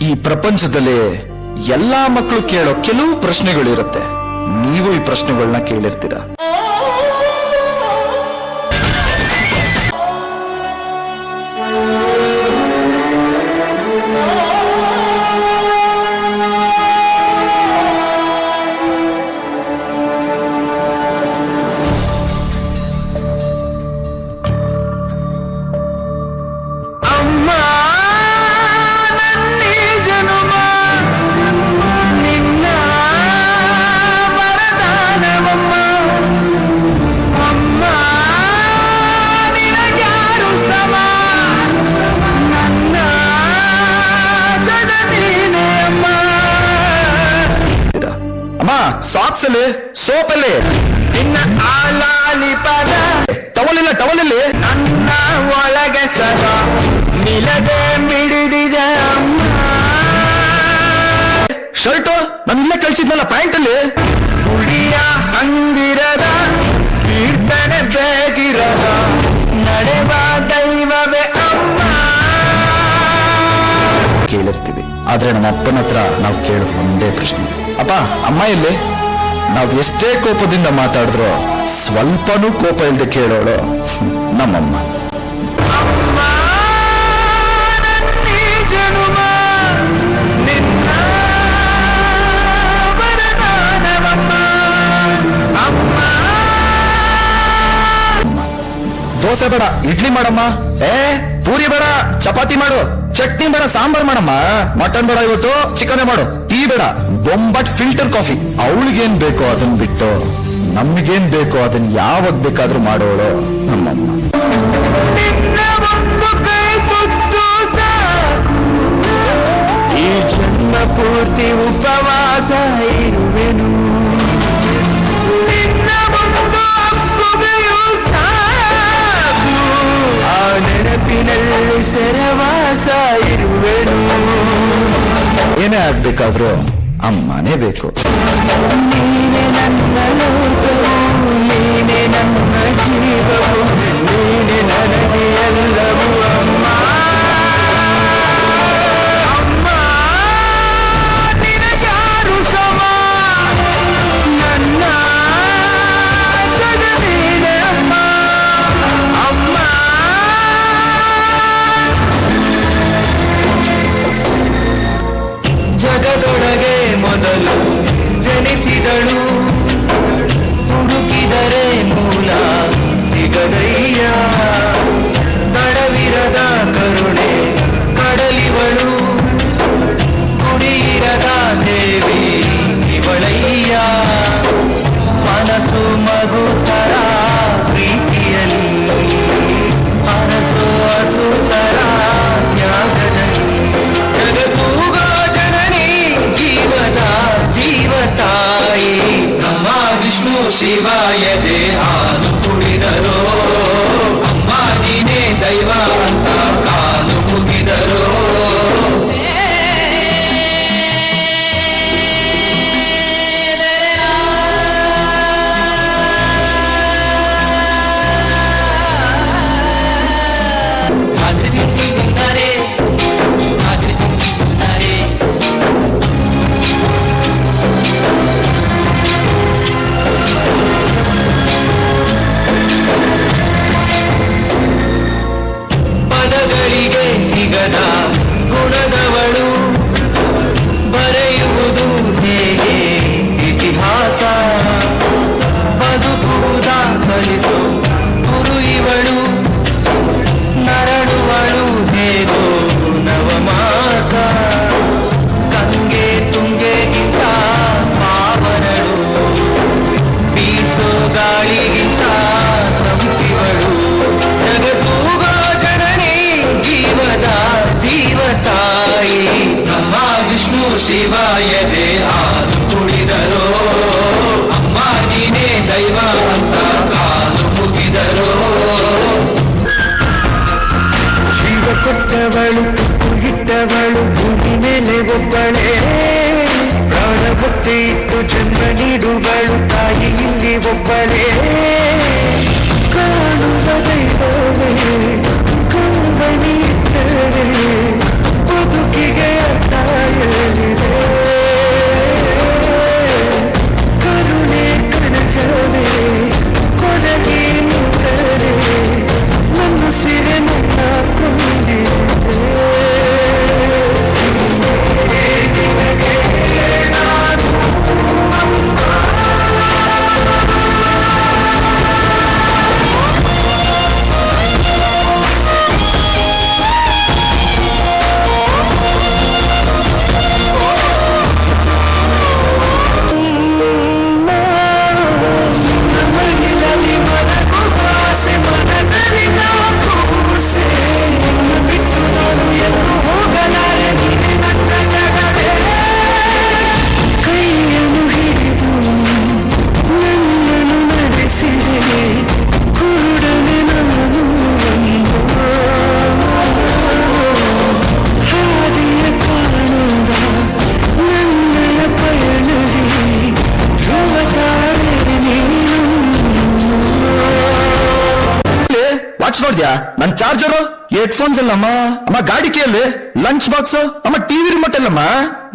ಈ ಪ್ರಪಂಚದಲ್ಲಿ ಎಲ್ಲಾ ಮಕ್ಕಳು ಕೇಳೋ ಕೆಲವು ಪ್ರಶ್ನೆಗಳಿರುತ್ತೆ. ನೀವು ಈ ಪ್ರಶ್ನೆಗಳನ್ನ ಕೇಳಿರ್ತೀರ. ಸಾಕ್ಸ್ ಅಲ್ಲಿ, ಸೋಪ್ ಅಲ್ಲಿ, ಟವಲ್ ಟವಲಲ್ಲಿ ನನ್ನ ಒಳಗೆ ಸದಾ ನಿಲದೆ ಮಿಡಿದಿದೆ ಅಮ್ಮ. ಶರ್ಟು ನಾನು ಇಲ್ಲೇ ಕಳಿಸಿದ್ನಲ್ಲ ಪ್ಯಾಂಟ್ ಅಲ್ಲಿ, ಹುಳಿಯ ಹಂಗಿರದ ಕೀರ್ತನೆ ಬೇಗಿರದ ನಡೆವ ದೈವವೇ ಅಮ್ಮ. ಕೇಳಿರ್ತೀವಿ, ಆದ್ರೆ ನಮ್ಮ ಅಪ್ಪನ ಹತ್ರ ನಾವು ಕೇಳೋದು ಒಂದೇ ಪ್ರಶ್ನೆ, ಅಪ್ಪ ಅಮ್ಮ ಎಲ್ಲಿ? ನಾವ್ ಎಷ್ಟೇ ಕೋಪದಿಂದ ಮಾತಾಡಿದ್ರು ಸ್ವಲ್ಪನೂ ಕೋಪ ಇಲ್ಲದೆ ಕೇಳೋಳು ನಮ್ಮಮ್ಮ. ದೋಸೆ ಬೇಡ, ಇಡ್ಲಿ ಮಾಡಮ್ಮ. ಪೂರಿ ಬೇಡ, ಚಪಾತಿ ಮಾಡು. ಚಟ್ನಿ ಬೇಡ, ಸಾಂಬಾರ್ ಮಾಡಮ್ಮ. ಮಟನ್ ಬೇಡ, ಇವತ್ತು ಚಿಕನ್ ಮಾಡು. ಟೀ ಬೇಡ, ಬೊಂಬಟ್ ಫಿಲ್ಟರ್ ಕಾಫಿ. ಅವಳಿಗೇನ್ ಬೇಕೋ ಅದನ್ನ ಬಿಟ್ಟು ನಮ್ಗೇನ್ ಬೇಕೋ ಅದನ್ನ ಯಾವಾಗ ಬೇಕಾದ್ರೂ ಮಾಡೋಳು ನಮ್ಮಮ್ಮ. ಈ ಜನ್ಮ ಪೂರ್ತಿ ಉಪವಾಸ ಇರುವೆನು. ನೆನಪಿನಲ್ಲಿ ಸೆರವಾಸ ಇರುವೆನು. ಏನೇ ಆಗ್ಬೇಕಾದ್ರೂ ಅಮ್ಮನೇ ಬೇಕು. ನೀನೆ ನನ್ನ ಲೋಕವು, ನೀನೆ ನನ್ನ ಜೀವವು, ನೀನೆ ನನಗೆ ಎಲ್ಲವೂ ಅಮ್ಮ. ಅಮ್ಮ ನಿನಗ್ಯಾರು ಸಮ, ನನ್ನ ಜಗ ನೀನೆ ಅಮ್ಮ. ಅಮ್ಮ ಜಗದೊಳಗೆ ಮೊದಲು ಜನಿಸಿದಳು, ಹುಡುಕಿದರೆ ಮೂಲ ಸಿಗದಯ್ಯ. ತಡವಿರದ ಕರುಣೆ ಕಡಲಿವಳು, ಕುಡಿಯಿರದ ದೇವಿ ಇವಳಯ್ಯ. ಮನಸ್ಸು ಮಗುತರ ಪ್ರೀತಿಯಲ್ಲಿ, ಮನಸ್ಸು ಹಸುತರ ತ್ಯಾಗದಲ್ಲಿ. ಜಗತ್ತೂಗೋ ಜನನಿ ಜೀವದ ಜೀವತಾಯಿ, ನಮ್ಮ ವಿಷ್ಣು ಶಿವಾಯದೆ ಹಾಲು ಕುಡಿದರೋ. ಅಮ್ಮ ನೀನೇ ದೈವ ಅಂತ ಕಾಲು ಮುಗಿದರೋ. ಪದಗಳಿಗೆ ಸಿಗದ ಗುಣದವಳು, ಬರೆಯುವುದು ಹೇಗೆ ಇತಿಹಾಸ. ಬದುಕುವುದ ಕಲಿಸೋ ಗುರು ಇವಳು, ನರಳುವಳು ಹೇಗೋ ನವಮಾಸ. ಗಂಗೆ ತುಂಗೆಗಿಂತ ಪಾವನಳು, ಬೀಸೋ ಗಾಳಿಗಿಂತ ತಂಪಿವಳು. ಜಗತ್ತೂಗೋ ಜನನಿ ಜೀವದ ಜೀವತಾಯಿ, ನಮ್ಮ ವಿಷ್ಣು ಶಿವಾಯದೆ ಹಾಲು ಕುಡಿದರೋ. ಅಮ್ಮ ನೀನೇ ದೈವ ಅಂತ ಕಾಲು ಮುಗಿದರೋ. ಜೀವ ಕೊಟ್ಟವಳು, ಇಟ್ಟವಳು ಭೂಮಿ ಮೇಲೆ ಒಬ್ಬಳೇ. ಪ್ರಾಣ ಭಕ್ತಿ ಇಟ್ಟು ಜನ್ಮ ನೀಡುವಳು ತಾಯಿ ಇಲ್ಲಿ ಒಬ್ಬಳೇ. ಕಾಣುವ ದೈವವೇ ಕಂಬನಿ ಇಟ್ಟರೆ ಬದುಕಿಗೆ ಅರ್ಥ ಇದ್ಯಾ ನನ್ ಚಾರ್ಜರು ಹೆಡ್ಫೋನ್ಸ್ ಅಲ್ಲಮ್ಮ ಅಮ್ಮ ಗಾಡಿ ಕೇಳಿ ಲಂಚ್ ಬಾಕ್ಸ್ ಅಮ್ಮ ಟಿವಿ ರಿಮೋಟ್ ಅಲ್ಲಮ್ಮ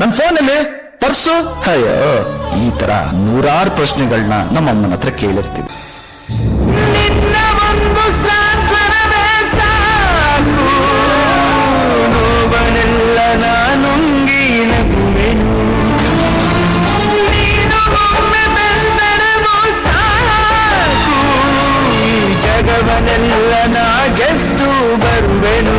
ನನ್ ಫೋನ್ ಅಲ್ಲಿ ಪರ್ಸು ಅಯ್ಯೋ ಈ ತರ ನೂರಾರು ಪ್ರಶ್ನೆಗಳನ್ನ ನಮ್ಮ ಅಮ್ಮನ ಹತ್ರ ಕೇಳಿರ್ತೀವಿ. ನಿನ್ನ ಒಂದು ಸಾಂತ್ವನವೇ ಸಾಕು, ನೋವನೆಲ್ಲ ನಾನುಂಗಿ ನಗುವೆನು. ನೀನು ಒಮ್ಮೆ ಬೆಂದರೆವು ಸಾಕು, ಈ ಜಗವನೆಲ್ಲ ನಾ ಗೆದ್ದು ಬರುವೆನು.